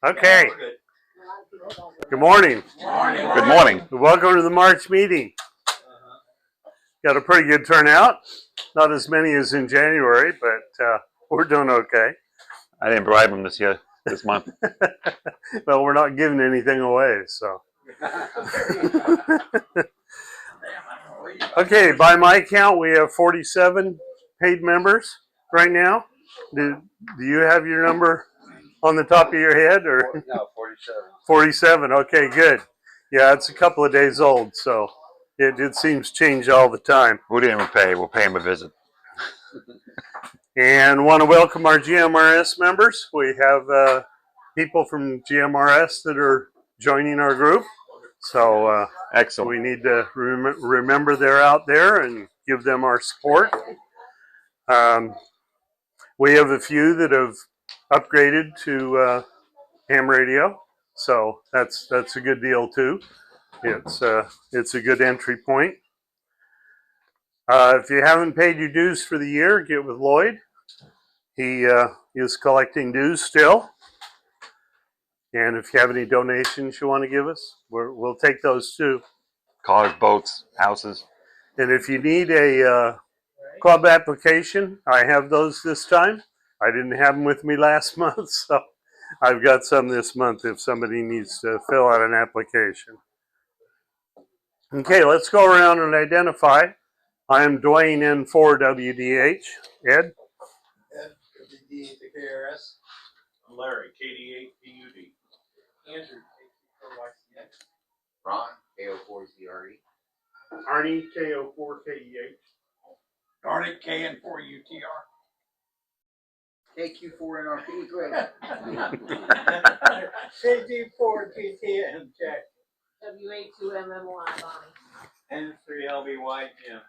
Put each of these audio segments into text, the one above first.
Okay. Good morning. Good morning. Welcome to the March meeting. Got a pretty good turnout. Not as many as in January, but we're doing okay. I didn't bribe him this month. Well, we're not giving anything away, so. Okay, by my count, we have 47 paid members right now. Do you have your number on the top of your head, or? No, 47. 47, okay, good. Yeah, it's a couple of days old, so it seems changed all the time. We didn't pay. We'll pay him a visit. And want to welcome our GMRS members. We have people from GMRS that are joining our group. So excellent. We need to remember they're out there and give them our support. We have a few that have upgraded to ham radio, so that's a good deal too. It's a good entry point. If you haven't paid your dues for the year, get with Lloyd. He is collecting dues still. And if you have any donations you want to give us, we'll take those too. Cars, boats, houses. And if you need a club application, I have those this time. I didn't have them with me last month, so I've got some this month if somebody needs to fill out an application. Okay, let's go around and identify. I am Duane N4WDH. Ed? Ed, WD to KRS. Larry, KD8PUD. Andrew, K4YCX. Ron, KO4CRE. Arnie, KO4KEH. Garnet, KN4UTR. KQ4NRP, great. KG4GTN, check. WA2MMY, Bonnie. N3LBY, Jim.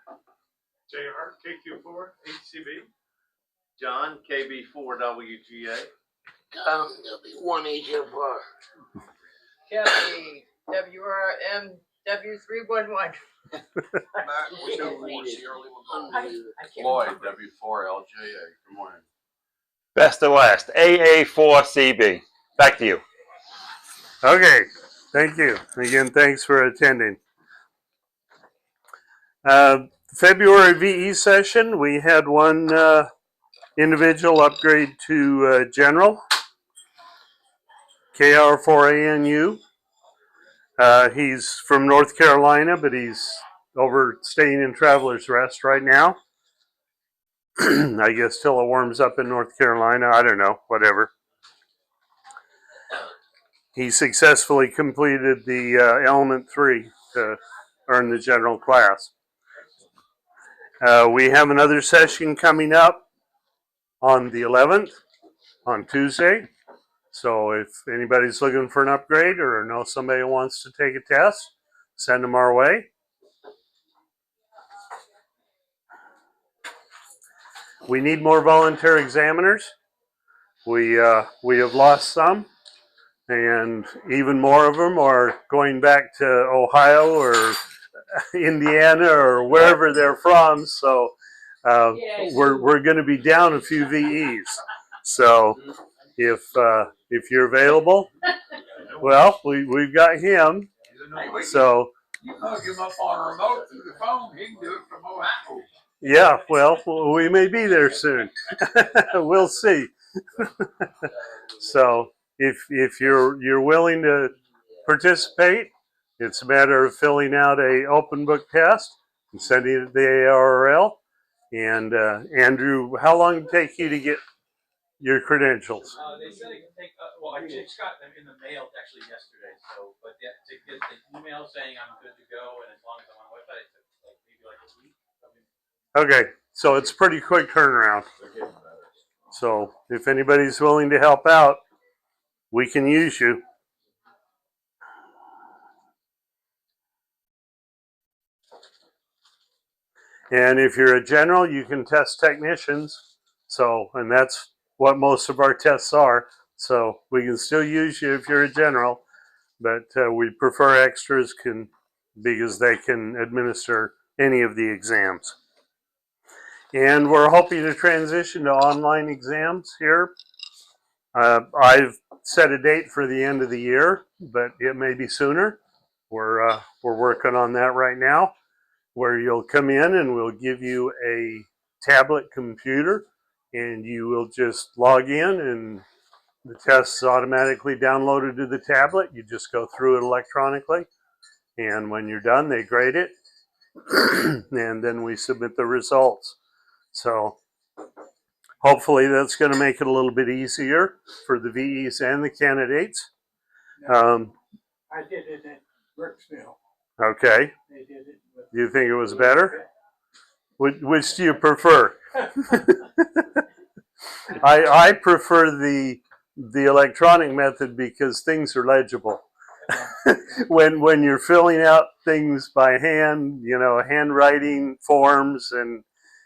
JR, KQ4, HCB. John, KB4WGA. W1HFR. Kelly, WRM, W311. Lloyd, W4LJA. Good morning. Best of last. AA4CB. Back to you. Okay, thank you. Again, thanks for attending. February VE session, we had one individual upgrade to General, KR4ANU. He's from North Carolina, but he's over staying in Traveler's Rest right now. I guess till it warms up in North Carolina. I don't know, whatever. He successfully completed the Element 3 to earn the general class. We have another session coming up on the 11th, on Tuesday. So if anybody's looking for an upgrade or know somebody who wants to take a test, send them our way. We need more volunteer examiners. We have lost some, and even more of them are going back to Ohio or Indiana or wherever they're from. So we're going to be down a few VEs. So if you're available, well, we've got him. So you hook him up on a remote through the phone. He can do it from Ohio. yeah, well, we may be there soon. We'll see. So if you're willing to participate, it's a matter of filling out a open book test and sending it to the ARRL. And Andrew, how long did it take you to get your credentials? They said it can take, well, I just got them in the mail actually yesterday. So, but yeah, to get the email saying I'm good to go, and as long as I'm on the website, it took like maybe like a week. Okay, so it's pretty quick turnaround. So if anybody's willing to help out, we can use you. And if you're a general, you can test technicians. So, and that's what most of our tests are. So we can still use you if you're a general, but we prefer extras because they can administer any of the exams. And we're hoping to transition to online exams here I've set a date for the end of the year, but it may be sooner. We're working on that right now, where you'll come in and we'll give you a tablet computer, and you will just log in, and the test's automatically downloaded to the tablet. You just go through it electronically, and when you're done, they grade it, and then we submit the results. So hopefully that's going to make it a little bit easier for the VEs and the candidates. I did it at Brooksville. Okay. They did it with. Do you think it was better? Which do you prefer? I prefer the electronic method because things are legible. when you're filling out things by hand, you know, handwriting forms, and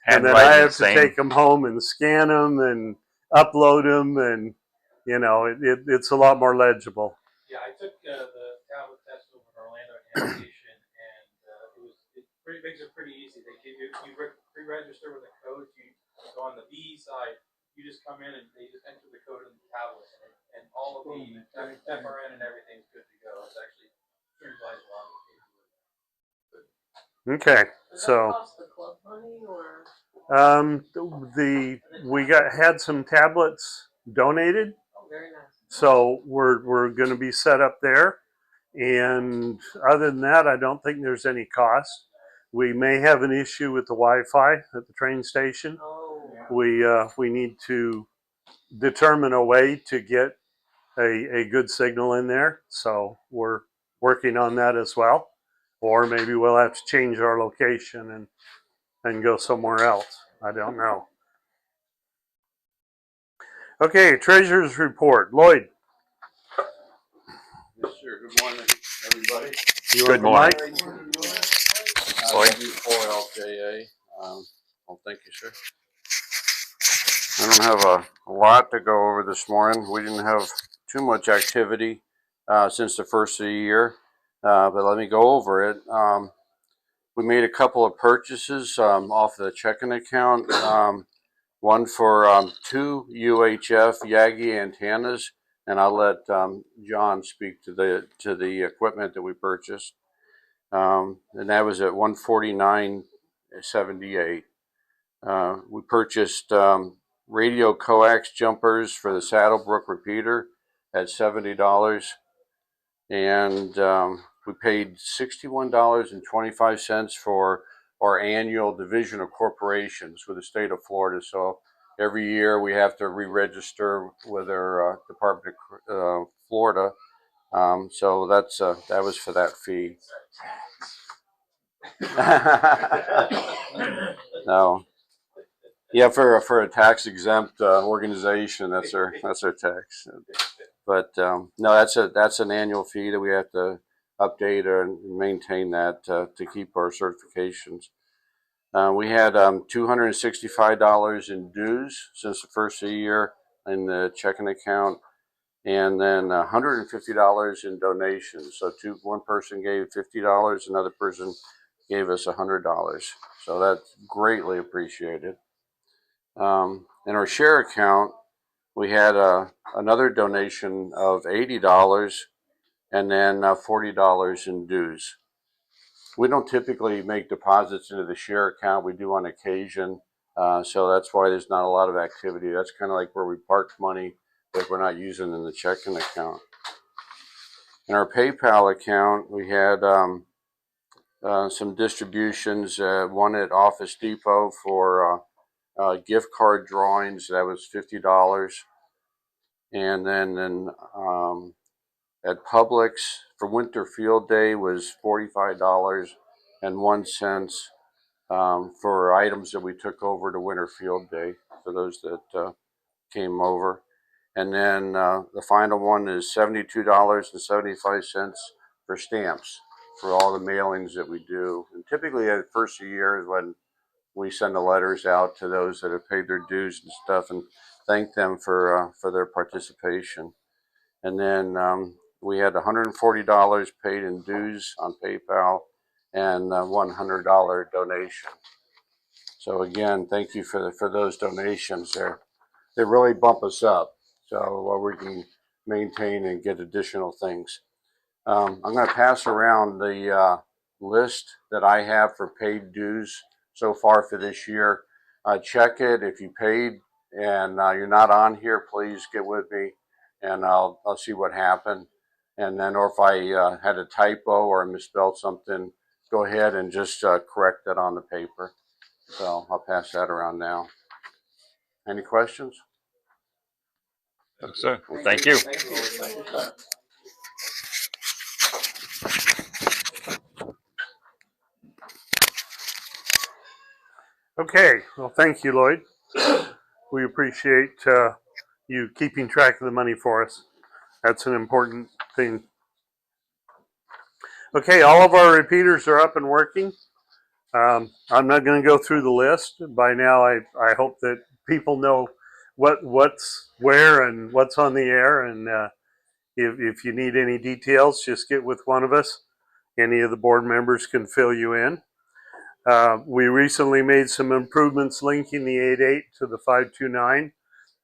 then I Handwriting, have to same. take them home and scan them and upload them, and you know, it's a lot more legible. Yeah, I took the tablet test over in Orlando Education, and it makes it pretty easy. They give you pre-register with a code. So on the B side, you just come in and they just enter the code in the tablet, and all of the FRN and everything's good to go. It's actually streamlines a lot of the paperwork. Okay, Does so. that cost the club money or? We had some tablets donated, Oh, very nice. so we're going to be set up there. And other than that, I don't think there's any cost. We may have an issue with the Wi-Fi at the train station. Oh. We need to determine a way to get a good signal in there. So we're working on that as well. Or maybe we'll have to change our location and go somewhere else. I don't know. Okay, treasurer's report. Lloyd. Yes, sir. Good morning, everybody. You Good want the morning. mic? Lloyd. W4LJA. Well, thank you, sir. I don't have a lot to go over this morning. We didn't have too much activity since the first of the year, but let me go over it. We made a couple of purchases off the checking account. One for 2 UHF Yagi antennas, and I'll let John speak to the equipment that we purchased. And that was at $149.78. We purchased radio coax jumpers for the Saddlebrook repeater at $70, and we paid $61.25 for our annual division of corporations with the state of Florida. So every year we have to re-register with our Department of Florida. So that was for that fee. No. Yeah, for a tax exempt organization, that's our tax. But no, that's an annual fee that we have to update and maintain that to keep our certifications. We had $265 in dues since the first of the year in the checking account, and then $150 in donations. So one person gave $50, another person gave us $100. So that's greatly appreciated. In our share account, we had another donation of $80 and then $40 in dues. We don't typically make deposits into the share account. We do on occasion, so that's why there's not a lot of activity. That's kind of like where we park money that we're not using in the checking account. In our PayPal account, we had some distributions, one at Office Depot for gift card drawings. That was $50. And then at Publix for Winter Field Day was $45.01 for items that we took over to Winter Field Day for those that came over. And then the final one is $72.75 for stamps for all the mailings that we do. And typically at the first of the year is when we send the letters out to those that have paid their dues and stuff and thank them for their participation. And then we had $140 paid in dues on PayPal and a $100 donation. So again, thank you for those donations there. They really bump us up. where we can maintain and get additional things. I'm going to pass around the list that I have for paid dues so far for this year. Check it. If you paid and you're not on here, please get with me and I'll see what happened. And then, or if I had a typo or misspelled something, go ahead and just correct that on the paper. So I'll pass that around now. Any questions? No, sir. Well, thank you. Okay, well, thank you, Lloyd. We appreciate you keeping track of the money for us. That's an important thing. Okay, all of our repeaters are up and working. I'm not going to go through the list. By now, I hope that people know what's where and what's on the air. And if you need any details, just get with one of us. Any of the board members can fill you in. We recently made some improvements linking the 8.8 to the 5.29,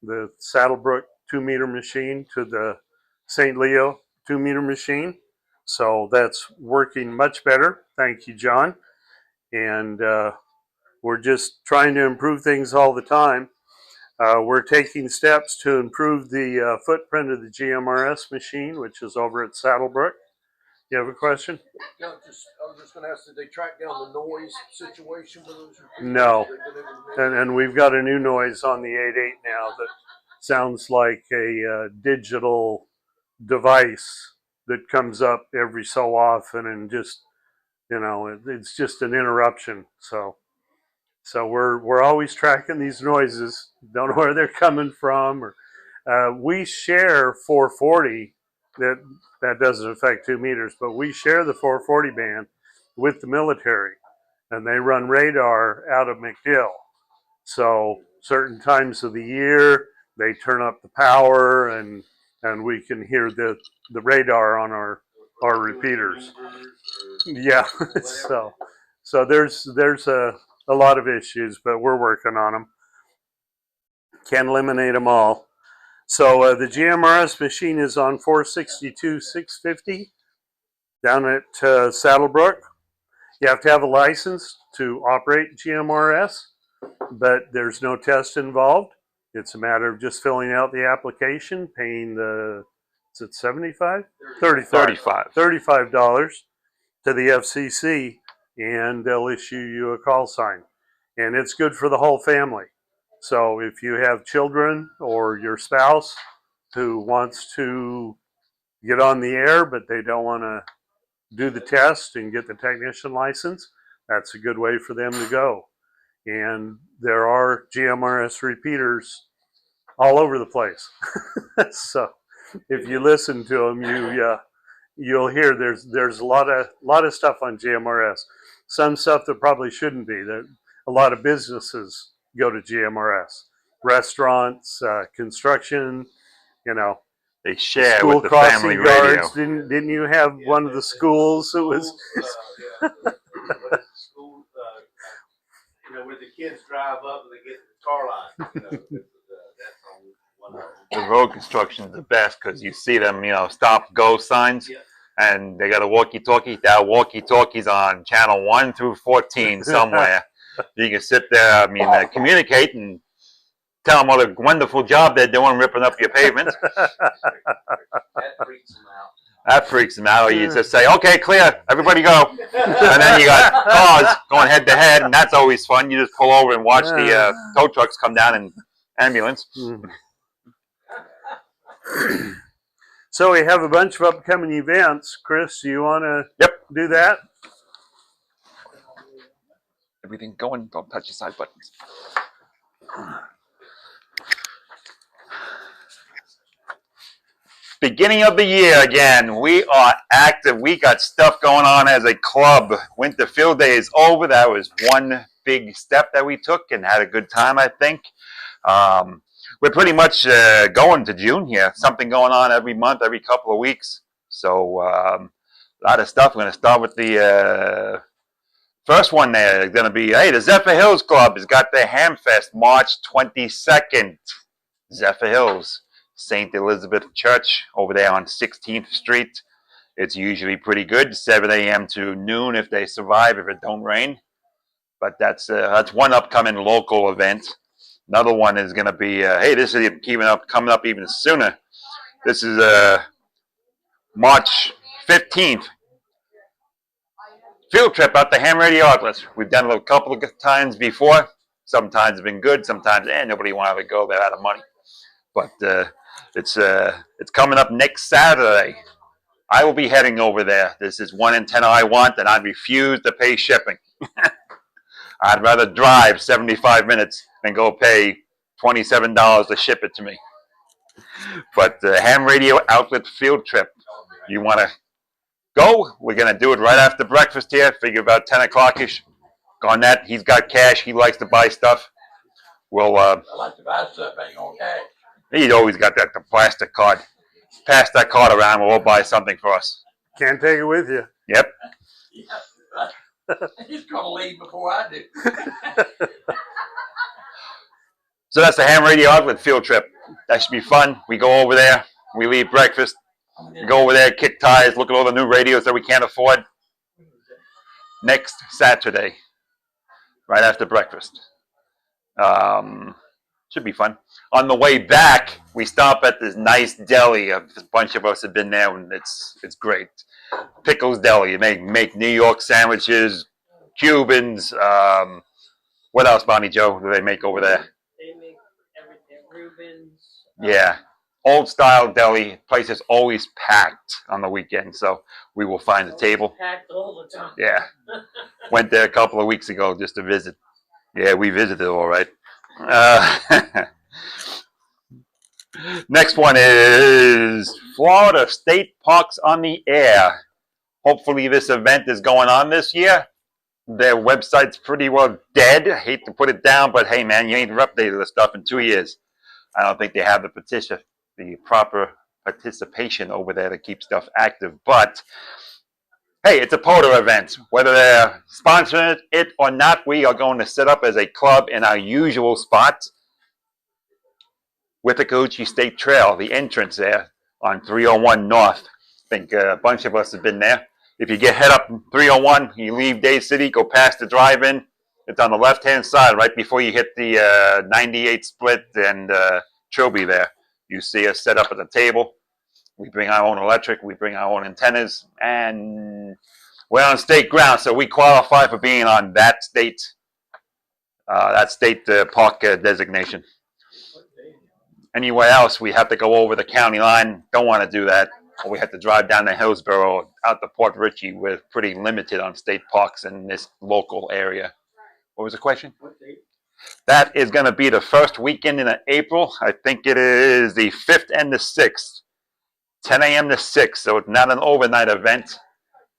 the Saddlebrook 2-meter machine to the St. Leo 2-meter machine. So that's working much better. Thank you, John. And we're just trying to improve things all the time. We're taking steps to improve the footprint of the GMRS machine, which is over at Saddlebrook. You have a question? No, I was just going to ask, did they track down the noise situation with those repeaters? No. And we've got a new noise on the 8.8 now that sounds like a digital device that comes up every so often and just, you know, it's just an interruption. So we're always tracking these noises. Don't know where they're coming from. Or we share 440. That doesn't affect 2 meters, but we share the 440 band with the military, and they run radar out of MacDill. So certain times of the year, they turn up the power, and we can hear the radar on our repeaters. Yeah, so there's a lot of issues, but we're working on them. Can't eliminate them all. So the GMRS machine is on 462,650 down at Saddlebrook. You have to have a license to operate GMRS, but there's no test involved. It's a matter of just filling out the application, paying the, is it 75? 35. $35 to the FCC, and they'll issue you a call sign. And it's good for the whole family. So if you have children or your spouse who wants to get on the air, but they don't want to do the test and get the technician license, that's a good way for them to go. And there are GMRS repeaters all over the place. So if you listen to them, you'll hear there's a lot of stuff on GMRS. Some stuff that probably shouldn't be. A lot of businesses go to GMRS, restaurants, construction, you know. They share School with the family radio. guards. Didn't you have one of the schools that was? School, you know, where the kids drive up and they get the car line. You know, that's on one of them. The road construction is the best because you see them, you know, stop go signs. Yeah. And they got a walkie-talkie. That walkie-talkie's on channel 1 through 14 somewhere. You can sit there, I mean, communicate and tell them what a wonderful job they're doing ripping up your pavement. That freaks them out. That freaks them out. Or you just say, okay, clear, everybody go. And then you got cars going head to head, and that's always fun. You just pull over and watch the tow trucks come down in ambulance. So we have a bunch of upcoming events. Chris, do you want to do that? Everything going, don't touch the side buttons. Beginning of the year again. We are active. We got stuff going on as a club. Winter Field Day is over. That was one big step that we took and had a good time, I think. We're pretty much going to June here. Something going on every month, every couple of weeks. So a lot of stuff. We're going to start with the first one there. It's going to be, hey, the Zephyr Hills Club has got their Hamfest March 22nd. Zephyr Hills. St. Elizabeth Church over there on 16th Street. It's usually pretty good, 7 a.m. to noon if they survive, if it don't rain. But that's one upcoming local event. Another one is going to be, hey, this is coming up even sooner. This is March 15th. Field trip out to Ham Radio Outlets. We've done it a couple of times before. Sometimes it's been good. Sometimes, nobody wanted to go. They're out of money. But it's coming up next Saturday. I will be heading over there. This is one antenna I want, and I refuse to pay shipping. I'd rather drive 75 minutes than go pay $27 to ship it to me. But Ham Radio Outlet Field Trip. You want to go? We're going to do it right after breakfast here. Figure about 10 o'clock-ish. On that, he's got cash. He likes to buy stuff. We'll, I like to buy stuff, ain't gonna cash. he's always got the plastic card. Pass that card around, we'll buy something for us. Can't take it with you. Yep. Yeah, he's gonna leave before I do. So that's the Ham Radio Outlet Field Trip. That should be fun. We go over there. We leave breakfast. We go over there, kick tires, look at all the new radios that we can't afford. Next Saturday, right after breakfast. Should be fun. On the way back, we stop at this nice deli. A bunch of us have been there, and it's great. Pickles Deli. They make New York sandwiches, Cubans. What else, Bonnie Joe, do they make over there? They make everything. Reubens. Yeah. Old style deli. Place is always packed on the weekend, so we will find a table. Packed all the time. Yeah. Went there a couple of weeks ago just to visit. Yeah, we visited all right. Next one is Florida State Parks on the Air. Hopefully this event is going on this year. Their website's pretty well dead. I hate to put it down, but hey man, you ain't updated the stuff in 2 years. I don't think they have the proper participation over there to keep stuff active. But hey, it's a POTA event. Whether they're sponsoring it or not, we are going to set up as a club in our usual spot with the Cochise State Trail, the entrance there on 301 North. I think a bunch of us have been there. If you head up 301, you leave Day City, go past the drive-in. It's on the left-hand side, right before you hit the 98 split and Trilby there. You see us set up at the table. We bring our own electric, we bring our own antennas, and we're on state ground, so we qualify for being on that state park designation. Anywhere else, we have to go over the county line. Don't want to do that. Or we have to drive down to Hillsborough, out to Port Richey. We're pretty limited on state parks in this local area. What was the question? That is going to be the first weekend in April. I think it is the 5th and the 6th. 10 a.m. to 6, so it's not an overnight event.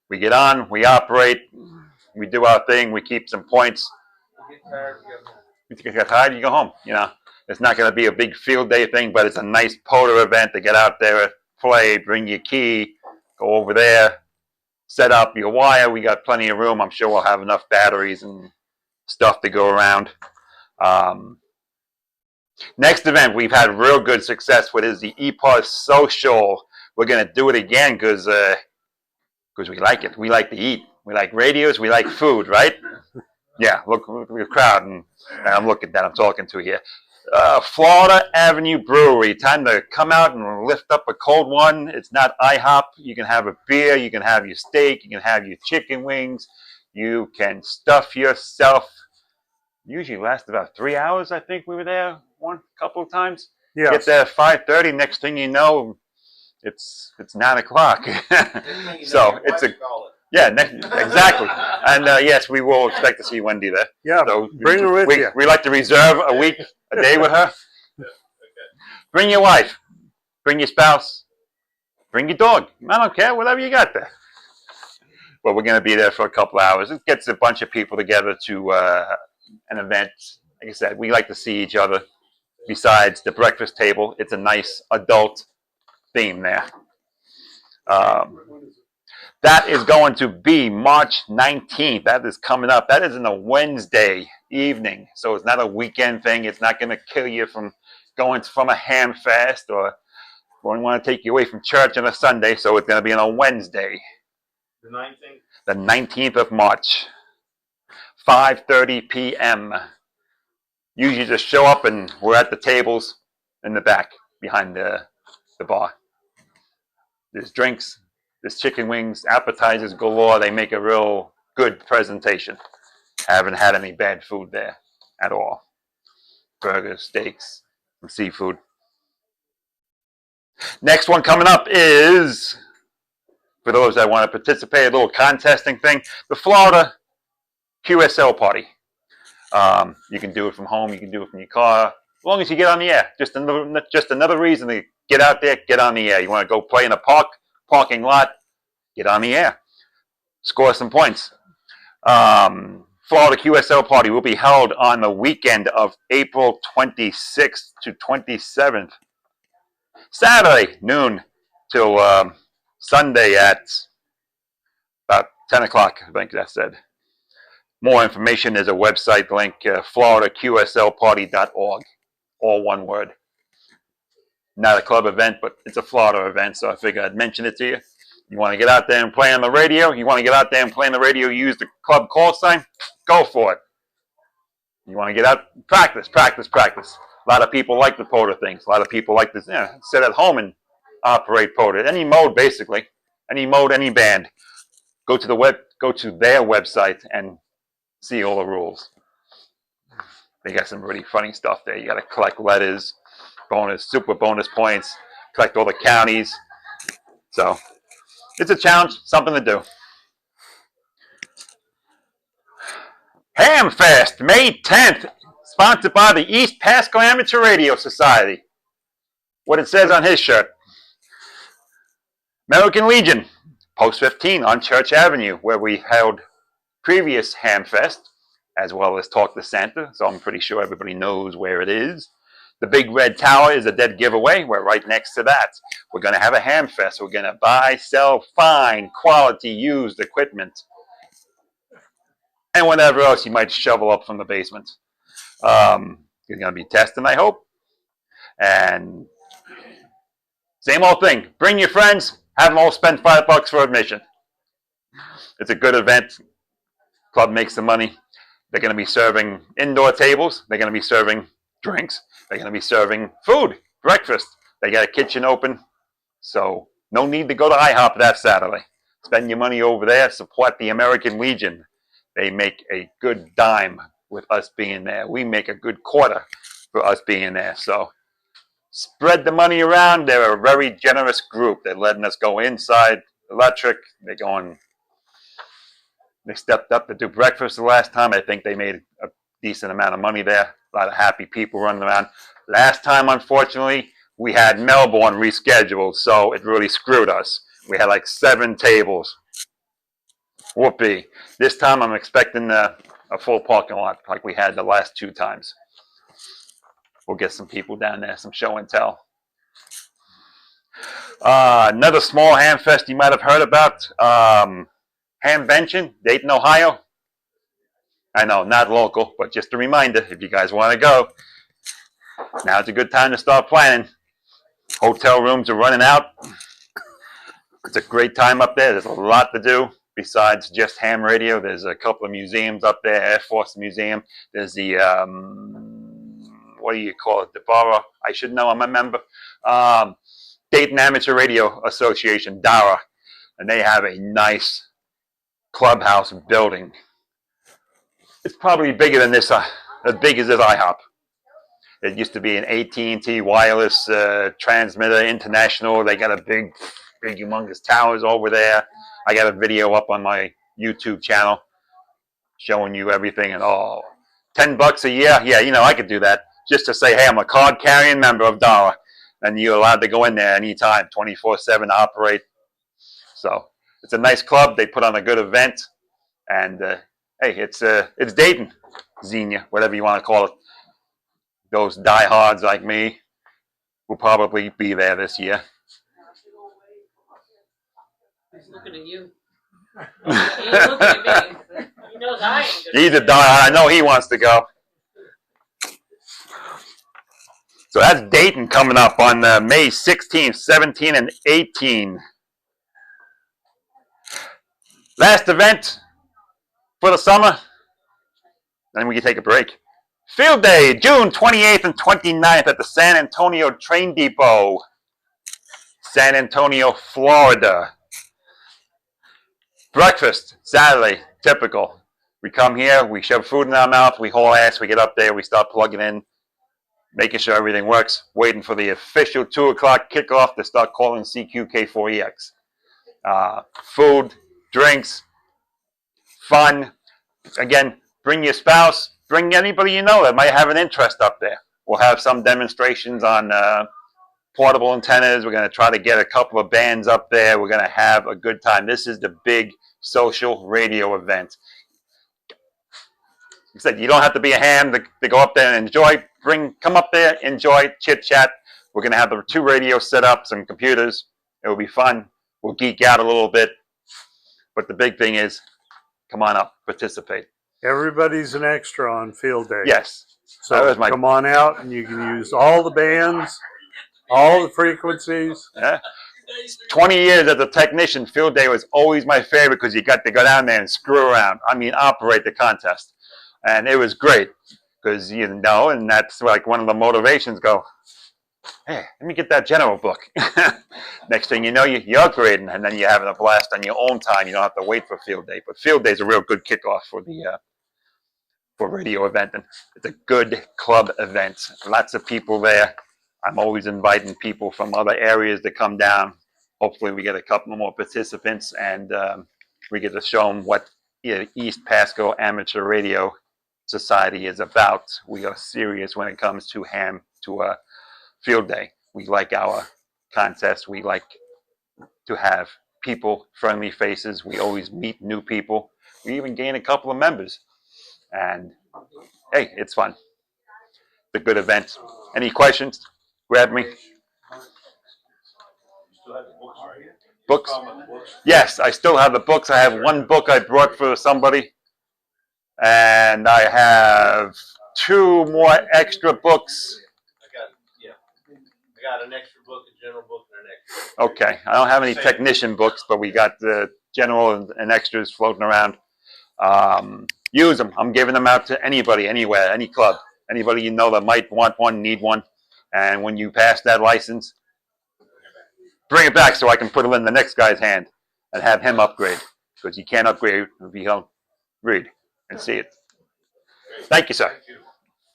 We get on, we operate, we do our thing, we keep some points. You get tired, you go home. You know, it's not going to be a big field day thing, but it's a nice POTA event to get out there, play, bring your key, go over there, set up your wire. We got plenty of room. I'm sure we'll have enough batteries and stuff to go around. Next event we've had real good success with is the EPARS Social. We're going to do it again because we like it. We like to eat. We like radios. We like food, right? Yeah, look at the crowd. And I'm looking at that. I'm talking to here. Florida Avenue Brewery. Time to come out and lift up a cold one. It's not IHOP. You can have a beer. You can have your steak. You can have your chicken wings. You can stuff yourself. Usually lasts about 3 hours. I think we were there one couple of times. Yeah. Get there at 5:30. Next thing you know, it's 9 o'clock. So it's a exactly. And yes, we will expect to see Wendy there. Yeah. So bring her with you. We like to reserve a day with her. Bring your wife. Bring your spouse. Bring your dog. I don't care. Whatever you got there. But we're going to be there for a couple hours. It gets a bunch of people together to an event. Like I said, we like to see each other. Besides the breakfast table, it's a nice adult theme there. That is going to be March 19th. That is coming up. That is in a Wednesday evening. So it's not a weekend thing. It's not going to kill you from going from a ham fast or We don't want to take you away from church on a Sunday, so it's going to be on a Wednesday. The 19th? The 19th of March. 5:30 p.m. Usually just show up and we're at the tables in the back behind the bar. There's drinks, there's chicken wings, appetizers galore. They make a real good presentation. Haven't had any bad food there at all. Burgers, steaks, and seafood. Next one coming up is, for those that want to participate, a little contesting thing, the Florida QSL party. You can do it from home, you can do it from your car, as long as you get on the air. Just another reason to get out there, get on the air. You want to go play in a parking lot, get on the air. Score some points. Florida QSL party will be held on the weekend of April 26th to 27th. Saturday, noon, till Sunday at about 10 o'clock, I think that said. More information is a website link, floridaqslparty.org. All one word. Not a club event, but it's a Florida event, so I figured I'd mention it to you. You want to get out there and play on the radio? You want to get out there and play on the radio, use the club call sign? Go for it. You want to get out, practice, practice, practice. A lot of people like the POTA things. A lot of people like to sit at home and operate POTA. Any mode, basically. Any mode, any band. Go to their website and see all the rules. They got some really funny stuff there. You got to collect letters, bonus, super bonus points, collect all the counties. So it's a challenge, something to do. Ham Fest, May 10th, sponsored by the East Pasco Amateur Radio Society. What it says on his shirt. American Legion, Post 15 on Church Avenue, where we held previous Ham Fest, as well as Talk to Santa, so I'm pretty sure everybody knows where it is. The Big Red Tower is a dead giveaway. We're right next to that. We're going to have a Ham Fest. We're going to buy, sell, fine, quality, used equipment, and whatever else you might shovel up from the basement. You're going to be testing, I hope. And same old thing. Bring your friends. Have them all spend $5 for admission. It's a good event. Club makes the money. They're going to be serving indoor tables. They're going to be serving drinks. They're going to be serving food, breakfast. They got a kitchen open. So no need to go to IHOP that Saturday. Spend your money over there. Support the American Legion. They make a good dime with us being there. We make a good quarter for us being there. So spread the money around. They're a very generous group. They're letting us go inside electric. They stepped up to do breakfast the last time. I think they made a decent amount of money there. A lot of happy people running around. Last time, unfortunately, we had Melbourne rescheduled, so it really screwed us. We had like 7 tables. Whoopee. This time I'm expecting a full parking lot like we had the last 2 times. We'll get some people down there, some show and tell. Another small ham fest you might have heard about. Ham Benching, Dayton, Ohio. I know, not local, but just a reminder, if you guys want to go, now's a good time to start planning. Hotel rooms are running out. It's a great time up there. There's a lot to do besides just ham radio. There's a couple of museums up there, Air Force Museum. There's the, what do you call it, the borough? I should know, I'm a member. Dayton Amateur Radio Association, DARA. And they have a nice clubhouse building. It's probably bigger than this, as big as this IHOP. It used to be an AT&T wireless transmitter, international. They got a big humongous towers over there. I got a video up on my YouTube channel showing you everything and all. $10 a year? Yeah, you know, I could do that. Just to say, hey, I'm a card-carrying member of DARA. And you're allowed to go in there anytime, 24/7 to operate. So it's a nice club. They put on a good event. And hey, it's Dayton, Xenia, whatever you want to call it. Those diehards like me will probably be there this year. He's looking at you. He ain't looking at me. He knows I ain't gonna He's a diehard. I know he wants to go. So that's Dayton coming up on May 16th, 17, and 18. Last event for the summer, then we can take a break. Field Day, June 28th and 29th at the San Antonio Train Depot, San Antonio, Florida. Breakfast, Saturday, typical. We come here, we shove food in our mouth, we haul ass, we get up there, we start plugging in, making sure everything works, waiting for the official 2 o'clock kickoff to start calling CQK4EX. Food, drinks, fun. Again, bring your spouse, bring anybody you know that might have an interest up there. We'll have some demonstrations on portable antennas. We're going to try to get a couple of bands up there. We're going to have a good time. This is the big social radio event. Like I said, you don't have to be a ham to go up there and enjoy. Come up there, enjoy, chit chat. We're going to have the 2 radios set up, some computers. It will be fun. We'll geek out a little bit. But the big thing is, come on up, participate. Everybody's an extra on field day. Yes. So come on out and you can use all the bands, all the frequencies. Yeah. 20 years as a technician, field day was always my favorite because you got to go down there and screw around. I mean, operate the contest. And it was great because, you know, and that's like one of the motivations go, hey, let me get that general book. Next thing you know, you're upgrading, and then you're having a blast on your own time. You don't have to wait for field day. But field day is a real good kickoff for the for radio event, and it's a good club event. Lots of people there. I'm always inviting people from other areas to come down. Hopefully we get a couple more participants, and we get to show them what East Pasco Amateur Radio Society is about. We are serious when it comes to field day. We like our contest. We like to have people, friendly faces. We always meet new people. We even gain a couple of members. And hey, it's fun. It's a good event. Any questions? Grab me. Books? Yes, I still have the books. I have one book I brought for somebody. And I have 2 more extra books. I got an extra book, a general book, and an extra. Okay, I don't have any technician books, but we got the general and extras floating around. Use them. I'm giving them out to anybody, anywhere, any club, anybody you know that might want one, need one. And when you pass that license, bring it back so I can put it in the next guy's hand and have him upgrade, because you can't upgrade if you don't read and see it. Thank you, sir.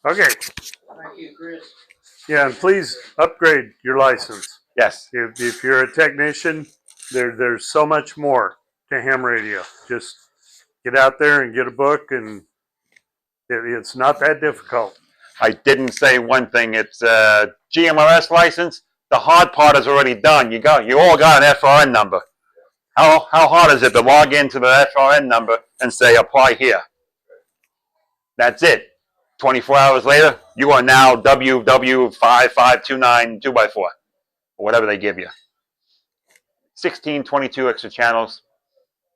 Okay. Thank you, Chris. Yeah, and please upgrade your license. Yes. If you're a technician, there's so much more to ham radio. Just get out there and get a book, and it's not that difficult. I didn't say one thing. It's a GMRS license. The hard part is already done. You all got an FRN number. How hard is it to log into the FRN number and say apply here? That's it. 24 hours later, you are now WW5529 2x4, or whatever they give you. 16, 22 extra channels.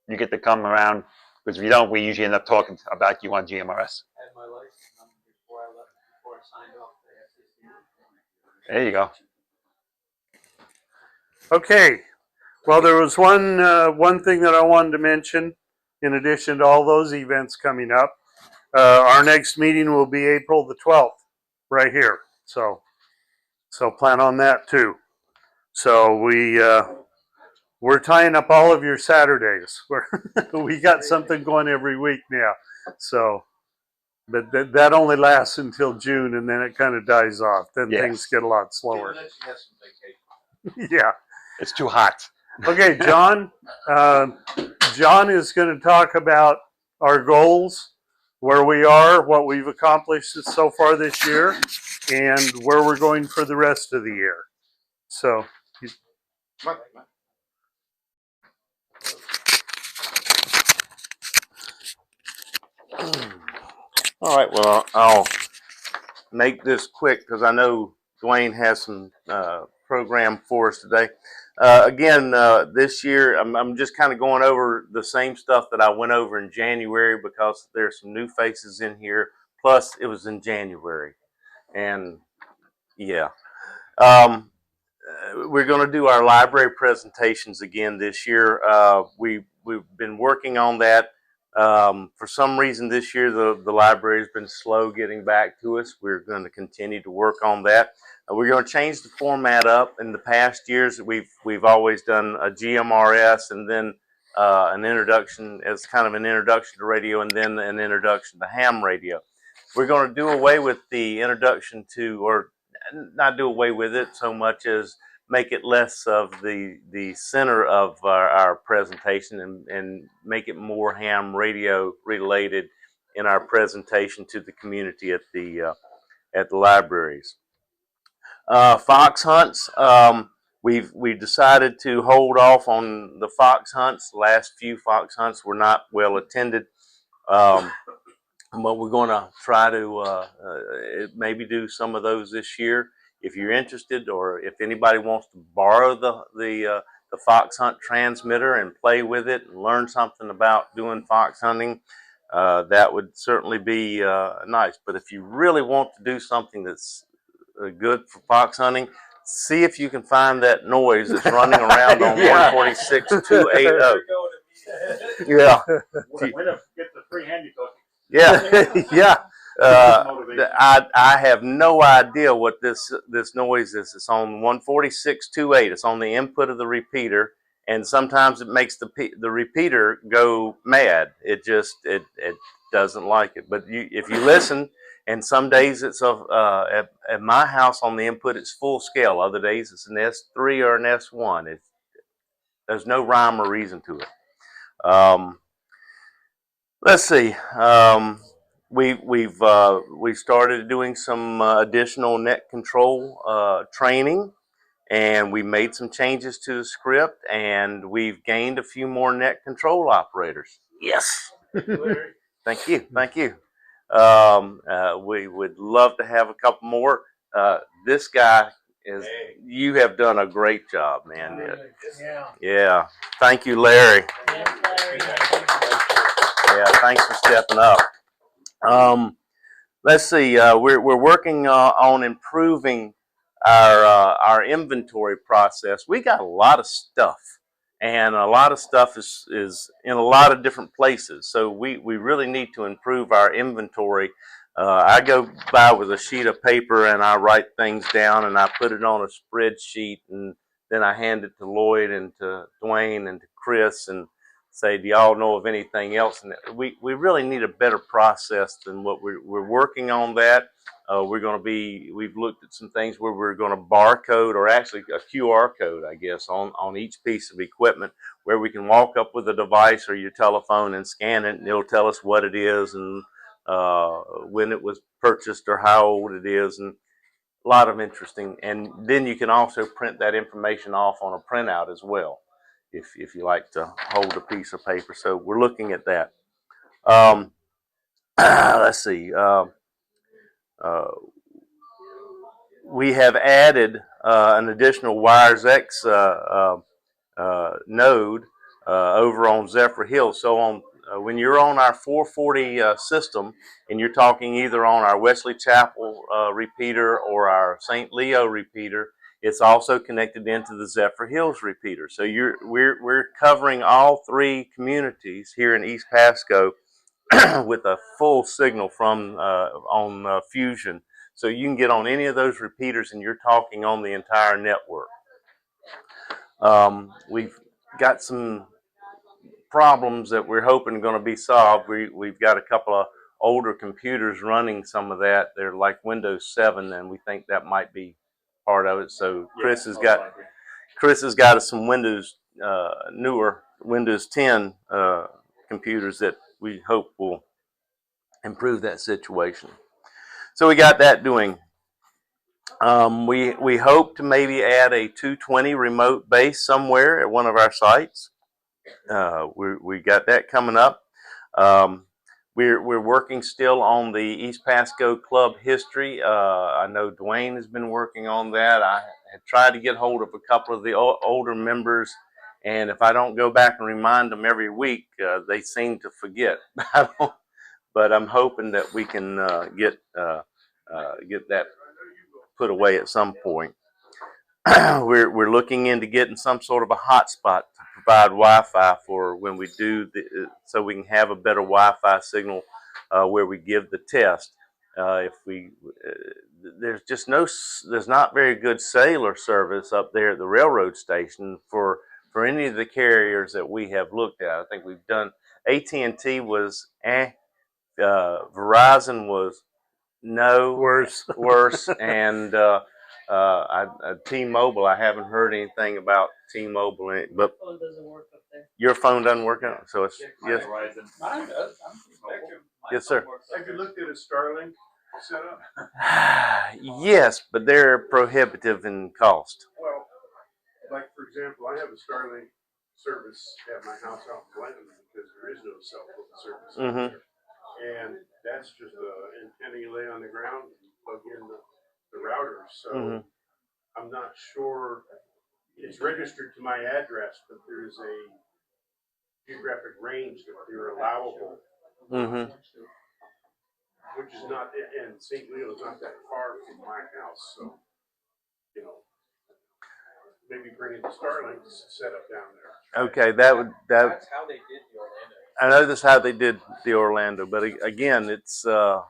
You get to come around, because if you don't, we usually end up talking about you on GMRS. I had my license number before I signed off the FCC. There you go. Okay. Well, there was one thing that I wanted to mention, in addition to all those events coming up. Our next meeting will be April the 12th, right here. So plan on that too. So we're tying up all of your Saturdays. We got something going every week now. So, but that only lasts until June, and then it kind of dies off. Then things get a lot slower. Yeah. It's too hot. Okay, John. John is going to talk about our goals, where we are, what we've accomplished so far this year, and where we're going for the rest of the year. So, All right, well, I'll make this quick because I know Duane has some program for us today. Again, this year, I'm just kind of going over the same stuff that I went over in January because there's some new faces in here. Plus, it was in January. And, Yeah. We're going to do our library presentations again this year. We've been working on that. For some reason this year, the library has been slow getting back to us. We're going to continue to work on that. We're going to change the format up. In the past years, we've always done a GMRS and then an introduction as kind of an introduction to radio and then an introduction to ham radio. We're going to do away with the introduction to, or not do away with it so much as make it less of the center of our presentation and make it more ham radio related in our presentation to the community at the libraries. Fox hunts. We've decided to hold off on the fox hunts. The last few fox hunts were not well attended. But we're going to try to maybe do some of those this year. If you're interested, or if anybody wants to borrow the fox hunt transmitter and play with it and learn something about doing fox hunting, that would certainly be nice. But if you really want to do something that's good for fox hunting, see if you can find that noise that's running around on 146.280. Yeah. Get the free handy talk. Yeah, yeah. I have no idea what this noise is. It's on 146.28. It's on the input of the repeater, and sometimes it makes the repeater go mad. It doesn't like it. But if you listen, and some days it's at my house on the input it's full scale. Other days it's an S3 or an S1. There's no rhyme or reason to it. Let's see. We've started doing some additional net control training, and we made some changes to the script, and we've gained a few more net control operators. Yes. Thank you. Thank you. We would love to have a couple more. This guy is. You have done a great job, man. Yeah. Thank you, Larry. Yeah, thanks for stepping up. Let's see. We're working on improving our inventory process. We got a lot of stuff, and a lot of stuff is in a lot of different places. So we really need to improve our inventory. I go by with a sheet of paper and I write things down and I put it on a spreadsheet, and then I hand it to Lloyd and to Duane and to Chris and say, do y'all know of anything else? And we really need a better process than what we're working on that. We've looked at some things where we're going to barcode, or actually a QR code, I guess, on each piece of equipment, where we can walk up with a device or your telephone and scan it, and it'll tell us what it is and when it was purchased or how old it is, and a lot of interesting. And then you can also print that information off on a printout as well, if you like to hold a piece of paper. So we're looking at that. Let's see. We have added an additional Wires X node over on Zephyr Hill. So when you're on our 440 system and you're talking either on our Wesley Chapel repeater or our St. Leo repeater, it's also connected into the Zephyr Hills repeater. So we're covering all three communities here in East Pasco with a full signal from on Fusion. So you can get on any of those repeaters and you're talking on the entire network. We've got some problems that we're hoping are going to be solved. We've got a couple of older computers running some of that. They're like Windows 7, and we think that might be part of it. So Chris has got us some newer Windows 10 computers that we hope will improve that situation. So we got that doing. We hope to maybe add a 220 remote base somewhere at one of our sites. We got that coming up. We're working still on the East Pasco Club history. I know Duane has been working on that. I had tried to get hold of a couple of the older members, and if I don't go back and remind them every week, they seem to forget. But I'm hoping that we can get that put away at some point. We're looking into getting some sort of a hotspot to provide Wi-Fi for when we do so we can have a better Wi-Fi signal where we give the test. If we there's not very good cellular service up there at the railroad station for any of the carriers that we have looked at. I think we've done AT&T was Verizon was no, worse, and T-Mobile. I haven't heard anything about T-Mobile, but Phone doesn't work up there. your phone doesn't work out, so it's yes, Mine does. I'm Spectrum. My yes, sir. phone works. Have you looked at a Starlink setup? Yes, but they're prohibitive in cost. Well, like for example, I have a Starlink service at my house out in Glenton because there is no cell phone service out Mm-hmm. there. And that's just an antenna you lay on the ground and you plug in the router. So Mm-hmm. I'm not sure it's registered to my address, but there is a geographic range that they're allowable, Mm-hmm. which is not, and St. Leo is not that far from my house. So, you know, maybe bringing the Starlink setup down there. Okay, that That's how they did the Orlando. I know that's how they did the Orlando, but again, it's Ongoing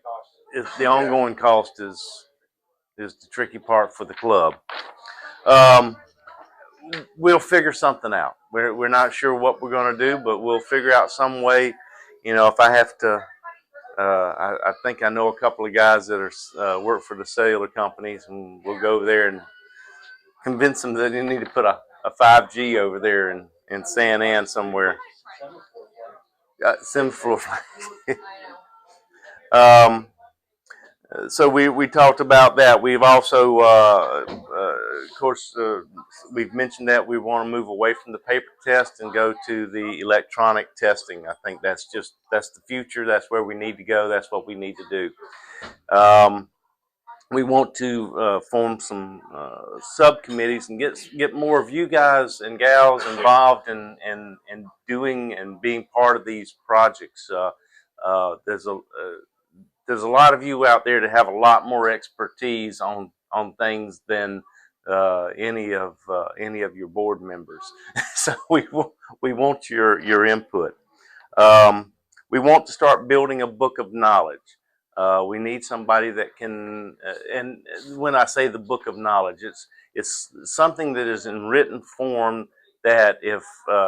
cost. the ongoing cost is the tricky part for the club. We'll figure something out. We're not sure what we're going to do, but we'll figure out some way. You know, if I have to, I think I know a couple of guys that are work for the cellular companies, and we'll go there and convince them that they need to put a 5G over there in San Ann somewhere. Semaphore. So we talked about that. We've also, of course, we've mentioned that we want to move away from the paper test and go to the electronic testing. I think that's the future. That's where we need to go. That's what we need to do. We want to form some subcommittees and get more of you guys and gals involved in doing and being part of these projects. There's a lot of you out there that have a lot more expertise on things than any of your board members. So we want your input. We want to start building a book of knowledge. We need somebody that can, and when I say the book of knowledge, it's something that is in written form that if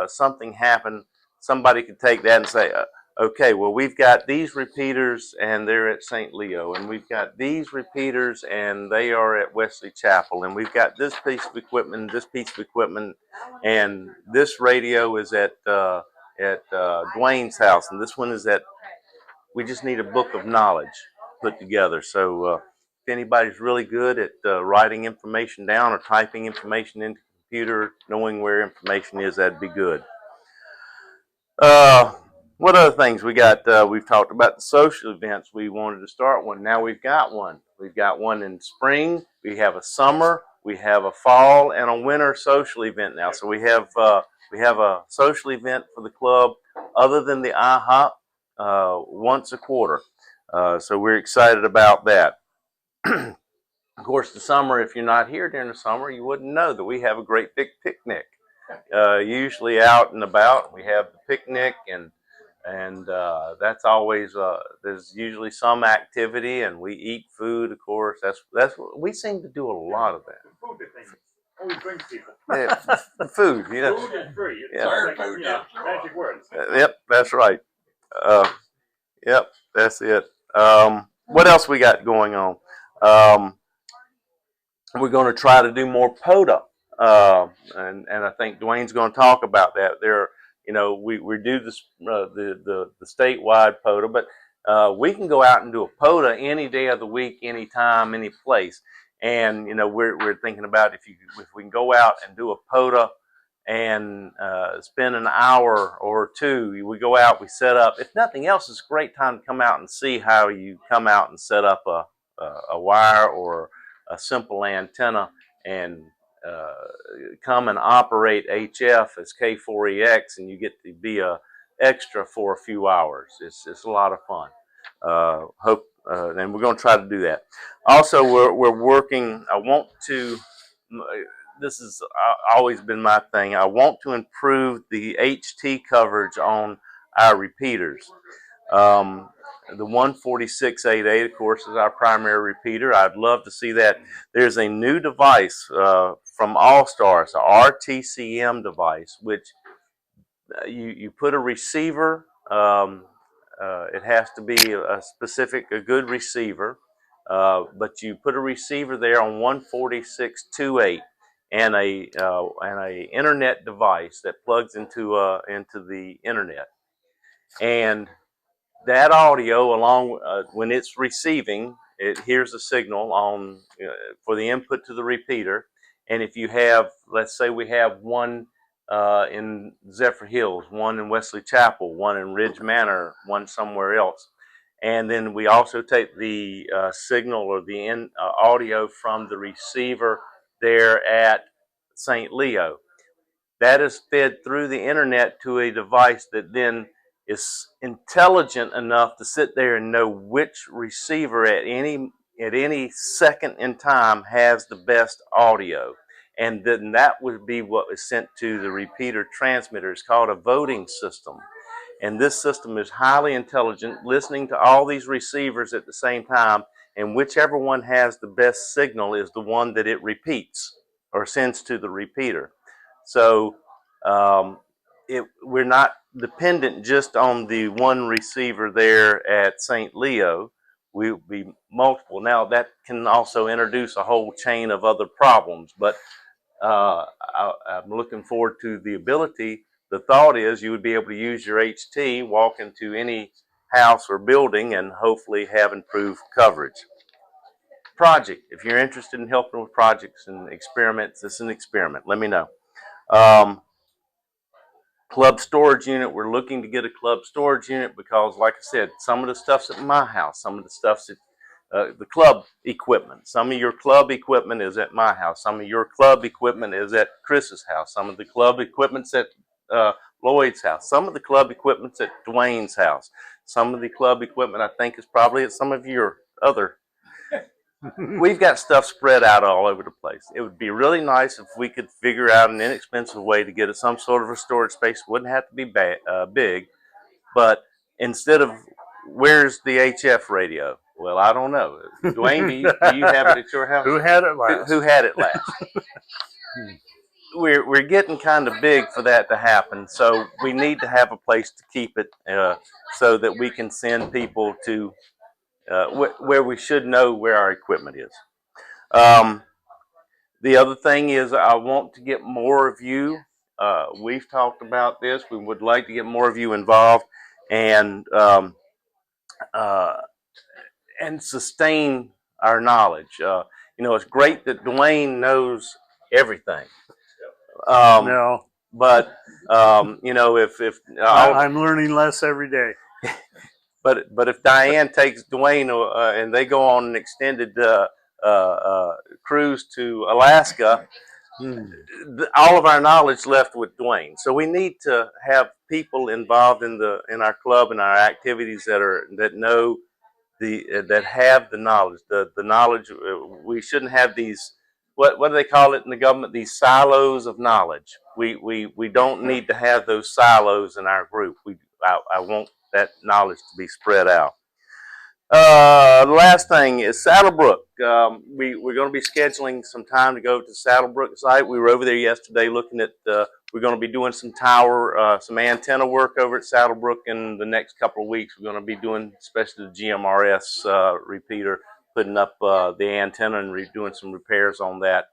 something happened, somebody could take that and say, okay, well, we've got these repeaters and they're at St. Leo, and we've got these repeaters and they are at Wesley Chapel, and we've got this piece of equipment, and this radio is at Duane's house, and this one is at. We just need a book of knowledge put together. So if anybody's really good at writing information down or typing information into the computer, knowing where information is, that'd be good. What other things we got? We've talked about the social events. We wanted to start one. Now we've got one. We've got one in spring. We have a summer. We have a fall and a winter social event now. So we have a social event for the club other than the IHOP once a quarter. So we're excited about that. Of course, the summer, if you're not here during the summer, you wouldn't know that we have a great big picnic. Usually out and about, we have the picnic, and that's always there's usually some activity, and we eat food. Of course, that's what we seem to do a lot of that. Food thing always brings people. Yeah, food, you know. Food is free. It's Yeah. like, magic words. Yep, that's right. Yep, that's it. What else we got going on? We're going to try to do more POTA, and I think Duane's going to talk about that. We do this the statewide POTA, but we can go out and do a POTA any day of the week, anytime, any place. And we're thinking about if we can go out and do a POTA and spend an hour or two. We go out, we set up. If nothing else, it's a great time to come out and see how you come out and set up a wire or a simple antenna, and come and operate HF as K4EX, and you get to be a extra for a few hours. It's a lot of fun. and we're going to try to do that. Also, we're working. I want to. This has always been my thing. I want to improve the HT coverage on our repeaters. The 14688, of course, is our primary repeater. I'd love to see that. There's a new device from All Stars, a RTCM device, which you put a receiver. It has to be a good receiver, but you put a receiver there on 14628 and a internet device that plugs into the internet, and that audio, along when it's receiving, it hears a signal on for the input to the repeater. And if you have, let's say we have one in Zephyr Hills, one in Wesley Chapel, one in Ridge Manor, one somewhere else, and then we also take the signal or the audio from the receiver there at St. Leo. That is fed through the internet to a device that then is intelligent enough to sit there and know which receiver at any second in time has the best audio. And then that would be what is sent to the repeater transmitter. It's called a voting system. And this system is highly intelligent, listening to all these receivers at the same time, and whichever one has the best signal is the one that it repeats or sends to the repeater. So we're not dependent just on the one receiver there at St. Leo. We'll be multiple. Now that can also introduce a whole chain of other problems, but I'm looking forward to the ability. The thought is you would be able to use your HT, walk into any house or building, and hopefully have improved coverage. Project. If you're interested in helping with projects and experiments, this is an experiment. Let me know. Club storage unit. We're looking to get a club storage unit because, like I said, some of the stuff's at my house. Some of the stuff's at the club equipment. Some of your club equipment is at my house. Some of your club equipment is at Chris's house. Some of the club equipment's at Lloyd's house. Some of the club equipment's at Duane's house. Some of the club equipment, I think, is probably at some of your other. We've got stuff spread out all over the place. It would be really nice if we could figure out an inexpensive way to get some sort of a storage space. It wouldn't have to be big, but instead of, where's the HF radio? Well, I don't know. Duane, do you have it at your house? Who had it last? Who had it last? We're getting kind of big for that to happen, so we need to have a place to keep it so that we can send people to where we should know where our equipment is. The other thing is I want to get more of you. We've talked about this. We would like to get more of you involved and sustain our knowledge. It's great that Duane knows everything. No, But if I'm learning less every day. But if Diane takes Duane and they go on an extended cruise to Alaska, all of our knowledge left with Duane. So we need to have people involved in our club and our activities that know that have the knowledge. The knowledge. We shouldn't have these. What do they call it in the government? These silos of knowledge. We don't need to have those silos in our group. I want that knowledge to be spread out. The last thing is Saddlebrook. We're going to be scheduling some time to go to Saddlebrook site. We were over there yesterday looking at, we're going to be doing some some antenna work over at Saddlebrook in the next couple of weeks. We're going to be doing, especially the GMRS repeater, putting up the antenna and doing some repairs on that.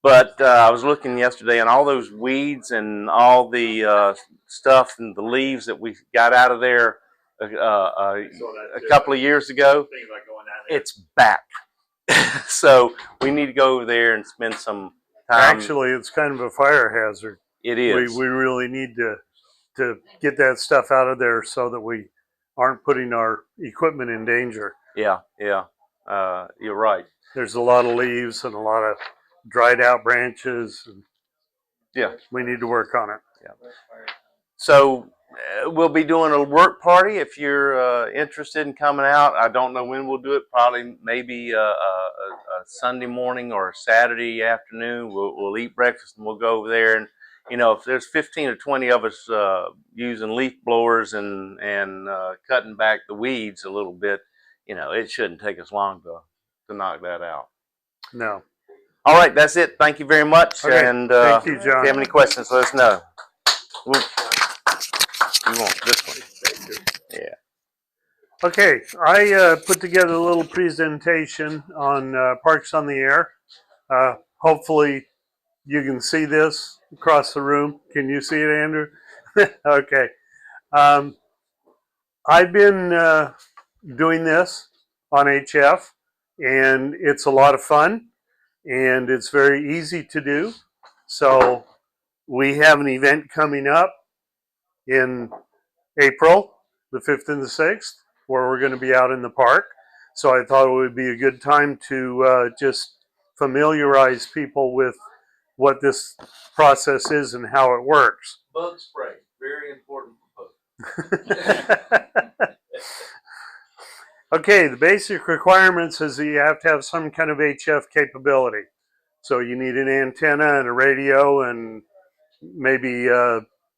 But I was looking yesterday, and all those weeds and all the stuff and the leaves that we got out of there a couple of years ago, it's back. So we need to go over there and spend some time. Actually, it's kind of a fire hazard. It is. We really need to get that stuff out of there so that we aren't putting our equipment in danger. Yeah, you're right. There's a lot of leaves and a lot of dried out branches. And yeah, we need to work on it. Yeah. So we'll be doing a work party if you're interested in coming out. I don't know when we'll do it. Probably maybe a Sunday morning or a Saturday afternoon. We'll eat breakfast and we'll go over there. And if there's 15 or 20 of us using leaf blowers and cutting back the weeds a little bit, it shouldn't take us long to knock that out. No. All right, that's it. Thank you very much. Okay, And thank you, if John. you have any questions, let us know. You want this one? Yeah. Okay, I put together a little presentation on Parks on the Air. Hopefully you can see this across the room. Can you see it, Andrew? Okay. I've been doing this on HF, and it's a lot of fun, and it's very easy to do. So we have an event coming up in April, the 5th and the 6th, where we're going to be out in the park. So I thought it would be a good time to just familiarize people with what this process is and how it works. Bug spray, very important for Okay, the basic requirements is that you have to have some kind of HF capability. So you need an antenna and a radio and maybe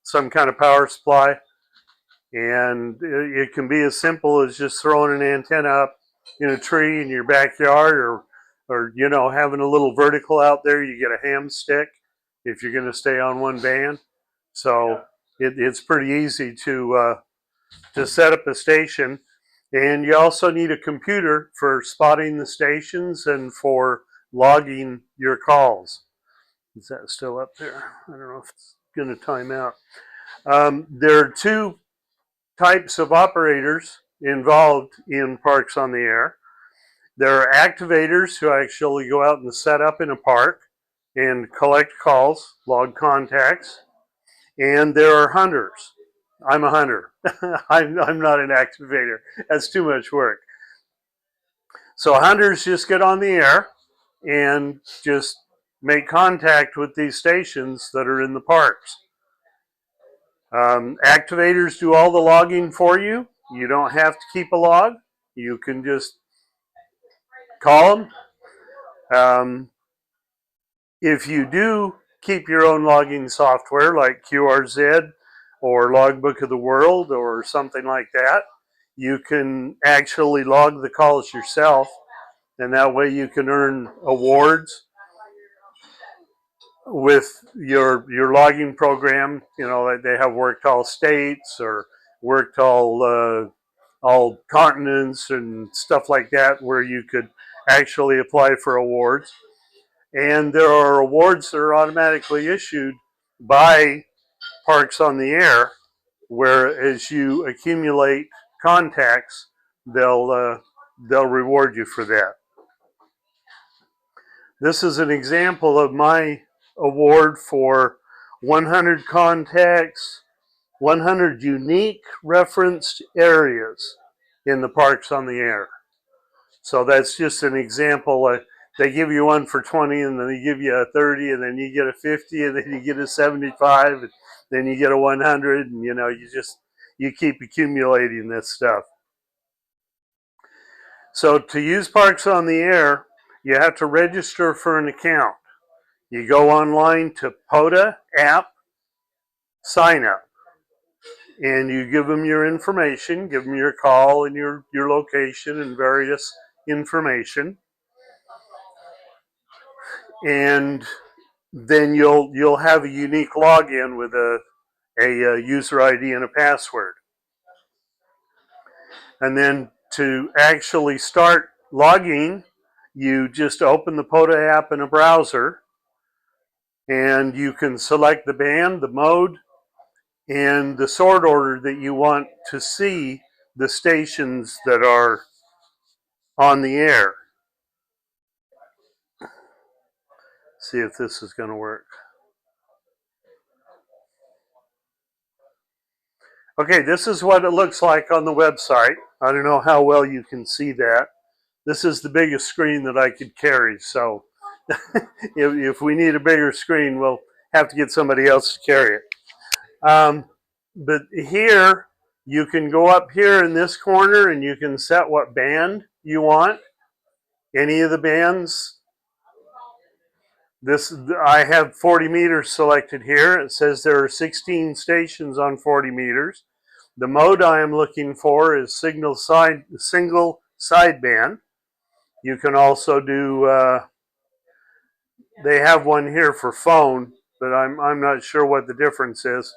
some kind of power supply. And it can be as simple as just throwing an antenna up in a tree in your backyard, or having a little vertical out there. You get a ham stick if you're going to stay on one band. So it's pretty easy to set up a station. And you also need a computer for spotting the stations and for logging your calls. Is that still up there? I don't know if it's going to time out. There are two types of operators involved in Parks on the Air. There are activators who actually go out and set up in a park and collect calls, log contacts. And there are hunters. I'm a hunter. I'm not an activator. That's too much work. So hunters just get on the air and just make contact with these stations that are in the parks. Activators do all the logging for you. You don't have to keep a log. You can just call them. If you do keep your own logging software like QRZ or Logbook of the World or something like that, you can actually log the calls yourself, and that way you can earn awards with your logging program. They have worked all states or worked all continents and stuff like that, where you could actually apply for awards. And there are awards that are automatically issued by Parks on the Air, where as you accumulate contacts, they'll reward you for that. This is an example of my award for 100 contacts, 100 unique referenced areas in the Parks on the Air. So that's just an example. They give you one for 20, and then they give you a 30, and then you get a 50, and then you get a 75, and then you get a 100, and you keep accumulating this stuff. So to use Parks on the Air, you have to register for an account. You go online to POTA app, sign up, and you give them your information, give them your call and your location and various information. And then you'll have a unique login with a user ID and a password. And then to actually start logging, you just open the POTA app in a browser, and you can select the band, the mode, and the sort order that you want to see the stations that are on the air. See if this is going to work. Okay, this is what it looks like on the website. I don't know how well you can see that. This is the biggest screen that I could carry, so if we need a bigger screen, we'll have to get somebody else to carry it. but here you can go up here in this corner and you can set what band you want. Any of the bands. This, I have 40 meters selected here. It says there are 16 stations on 40 meters. The mode I am looking for is single sideband. You can also do, they have one here for phone, but I'm not sure what the difference is.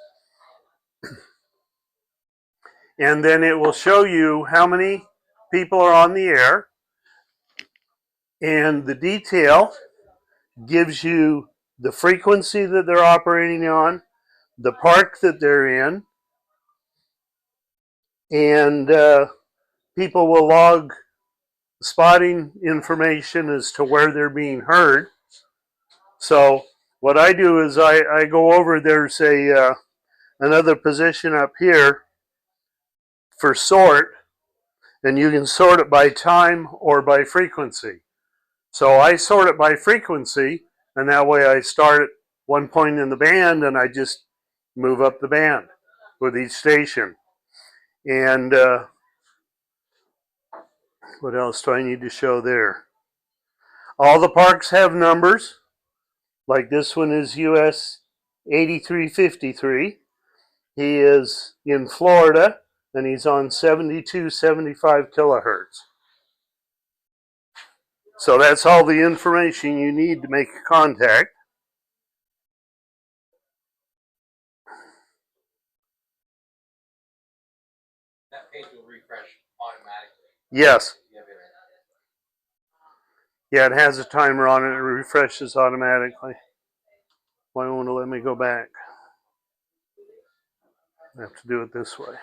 And then it will show you how many people are on the air. And the detail gives you the frequency that they're operating on, the park that they're in, and people will log spotting information as to where they're being heard. So what I do is I go over, there's another position up here for sort, and you can sort it by time or by frequency. So I sort it by frequency, and that way I start at one point in the band and I just move up the band with each station. And what else do I need to show there? All the parks have numbers. Like this one is US 8353. He is in Florida and he's on 7275 kilohertz. So that's all the information you need to make a contact. That page will refresh automatically. Yes. You have it right Yeah, it has a timer on it. It refreshes automatically. Why won't it let me go back? I have to do it this way.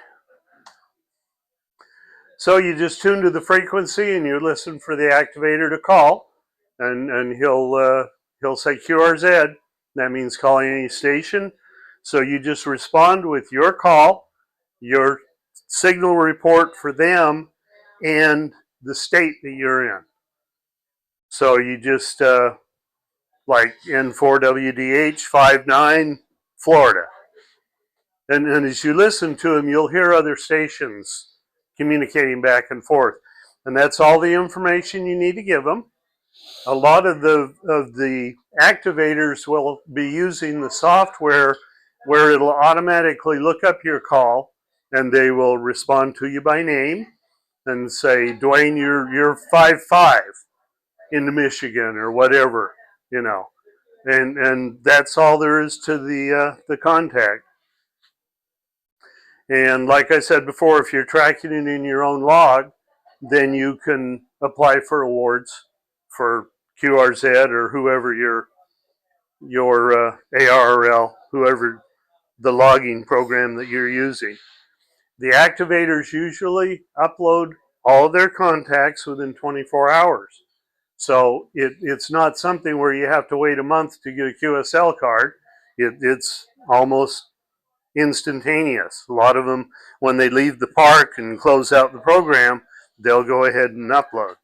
So you just tune to the frequency and you listen for the activator to call, and he'll say QRZ. That means calling any station. So you just respond with your call, your signal report for them, and the state that you're in. So you just like N4WDH 59 Florida. And as you listen to them, you'll hear other stations communicating back and forth. And that's all the information you need to give them. A lot of the activators will be using the software where it'll automatically look up your call and they will respond to you by name and say, Duane, you're 5-5 into Michigan or whatever, you know. And that's all there is to the contact. And like I said before, if you're tracking it in your own log, then you can apply for awards for QRZ or whoever your ARRL, whoever the logging program that you're using. The activators usually upload all of their contacts within 24 hours. So it's not something where you have to wait a month to get a QSL card. It's almost instantaneous. A lot of them, when they leave the park and close out the program, they'll go ahead and upload.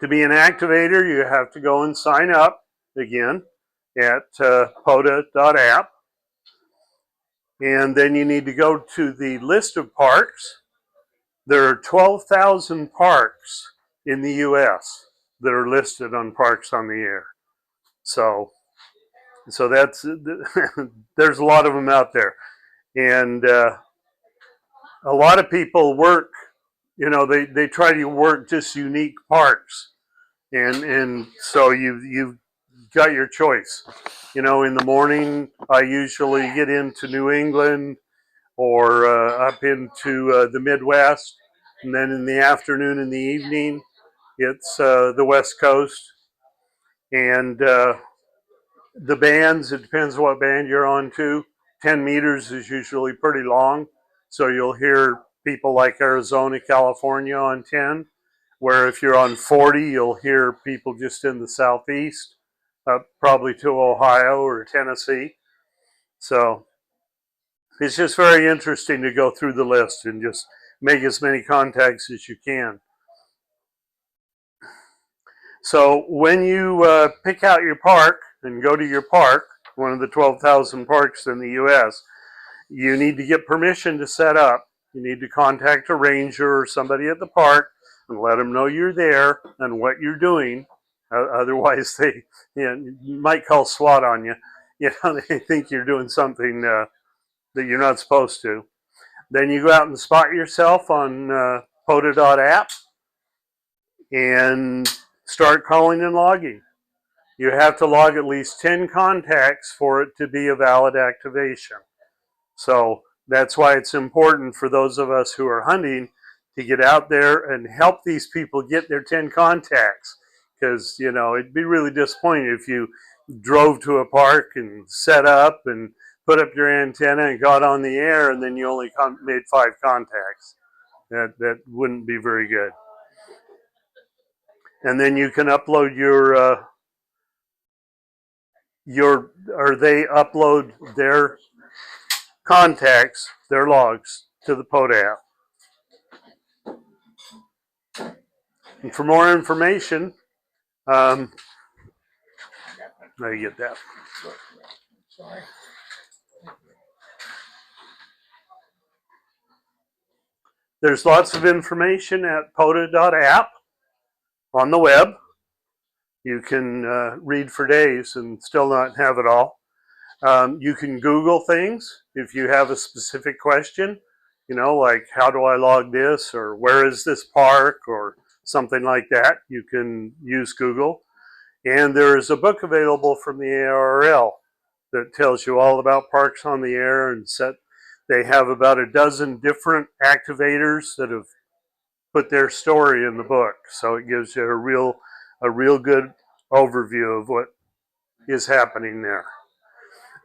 To be an activator, you have to go and sign up again at POTA.app. And then you need to go to the list of parks. There are 12,000 parks in the U.S. that are listed on Parks on the Air. So that's, there's a lot of them out there. And a lot of people work, you know, they try to work just unique parks. And so you've got your choice. You know, in the morning, I usually get into New England or up into the Midwest. And then in the afternoon and the evening, it's the West Coast. And the bands, it depends what band you're on to. 10 meters is usually pretty long. So you'll hear people like Arizona, California on 10. Where if you're on 40, you'll hear people just in the southeast, probably to Ohio or Tennessee. So it's just very interesting to go through the list and just make as many contacts as you can. So when you pick out your park and go to your park, one of the 12,000 parks in the U.S., you need to get permission to set up. You need to contact a ranger or somebody at the park and let them know you're there and what you're doing. Otherwise, they might call SWAT on you. They think you're doing something that you're not supposed to. Then you go out and spot yourself on POTA.app and start calling and logging. You have to log at least 10 contacts for it to be a valid activation. So that's why it's important for those of us who are hunting to get out there and help these people get their 10 contacts. Because, it'd be really disappointing if you drove to a park and set up and put up your antenna and got on the air and then you only made 5 contacts. That wouldn't be very good. And then you can upload they upload their contacts, their logs, to the POTA app. And for more information, now you get that. There's lots of information at POTA.app on the web. You can read for days and still not have it all. You can Google things if you have a specific question, like how do I log this, or where is this park, or something like that. You can use Google. And there is a book available from the ARRL that tells you all about parks on the air and they have about a dozen different activators that have put their story in the book. So it gives you a real good overview of what is happening there.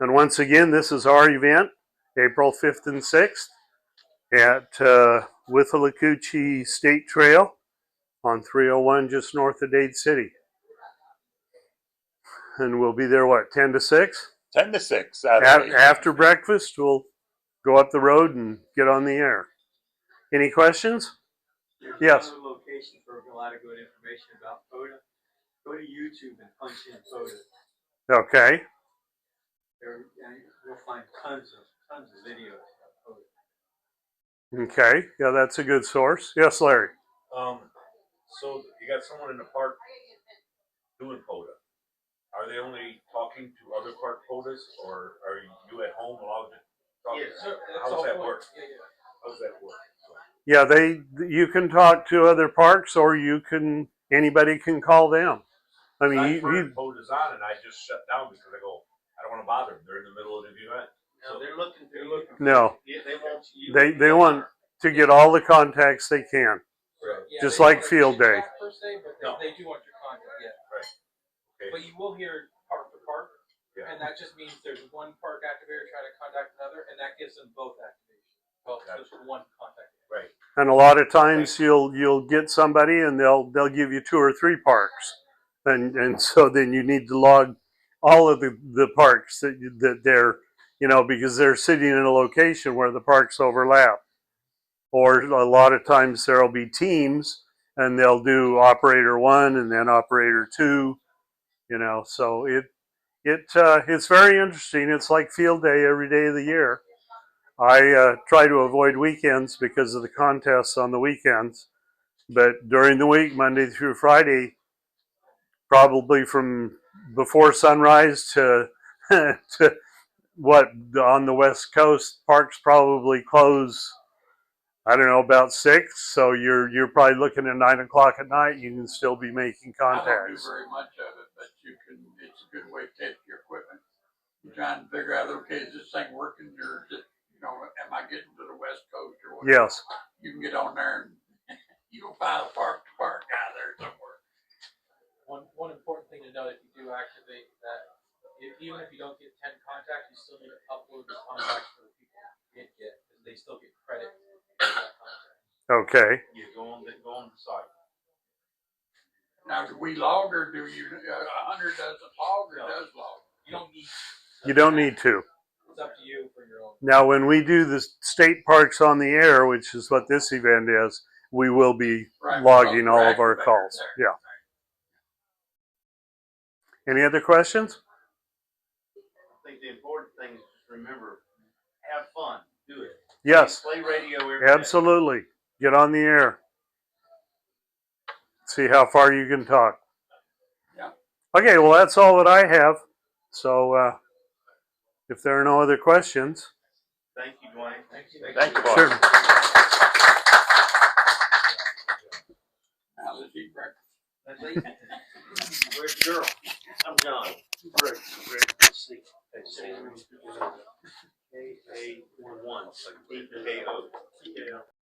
And once again, this is our event, April 5th and 6th at Withlacoochee State Trail on 301 just north of Dade City. And we'll be there, 10 to 6? 10 to 6 Saturday. After breakfast, we'll go up the road and get on the air. Any questions? Yes. Another location for a lot of good information about POTA. Go to YouTube and punch in POTA. Okay. You'll find tons of videos about POTA. Okay. Yeah, that's a good source. Yes, Larry. So you got someone in the park doing POTA. Are they only talking to other park POTAs, or are you at home allowed to talk? How does that work? How does that work? Yeah, you can talk to other parks, or anybody can call them. I mean, I've heard POTA's on, and I just shut down because I don't want to bother them. They're in the middle of the event. No, they're looking. No, They want to get all the contacts they can, just like field day. Per se, but they do want your contact. Yeah. Right. Okay. But you will hear park to park, and that just means there's one park activator trying to contact another, and that gives them both activations. Well, just one contact. Right. And a lot of times you'll get somebody and they'll give you 2 or 3 parks, and so then you need to log all of the parks that they're because they're sitting in a location where the parks overlap, or a lot of times there'll be teams and they'll do operator 1 and then operator 2, so it's very interesting. It's like field day every day of the year. I try to avoid weekends because of the contests on the weekends, but during the week, Monday through Friday, probably from before sunrise to on the West Coast, parks probably close, I don't know, about 6. So you're probably looking at 9 o'clock at night. You can still be making contacts. I don't do very much of it, but it's a good way to test your equipment. You're trying to figure out, okay, is this thing working, or is it, am I getting to the West Coast or whatever? Yes. You can get on there and you can find a park to park out there somewhere. One important thing to know, if you do activate that, even if you don't get 10 contacts, you still need to upload the contacts for the people you did get, because they still get credit for that contact. Okay. You go on the site. Now, do we log, or do you? A hunter doesn't log, or does log? You don't need to. You don't need to. It's up to you for your own. Now, when we do the state parks on the air, which is what this event is, we will be logging all of our calls. There. Yeah. Any other questions? the important thing is just remember, have fun, do it. Yes, Play radio every day. absolutely. Get on the air. See how far you can talk. Yeah. Okay, well, that's all that I have. So if there are no other questions. Thank you, Duane. Thank you, boss. Sure. Now let's eat breakfast. Where's the girl? I'm John. Great, let's see. KA11. EKO.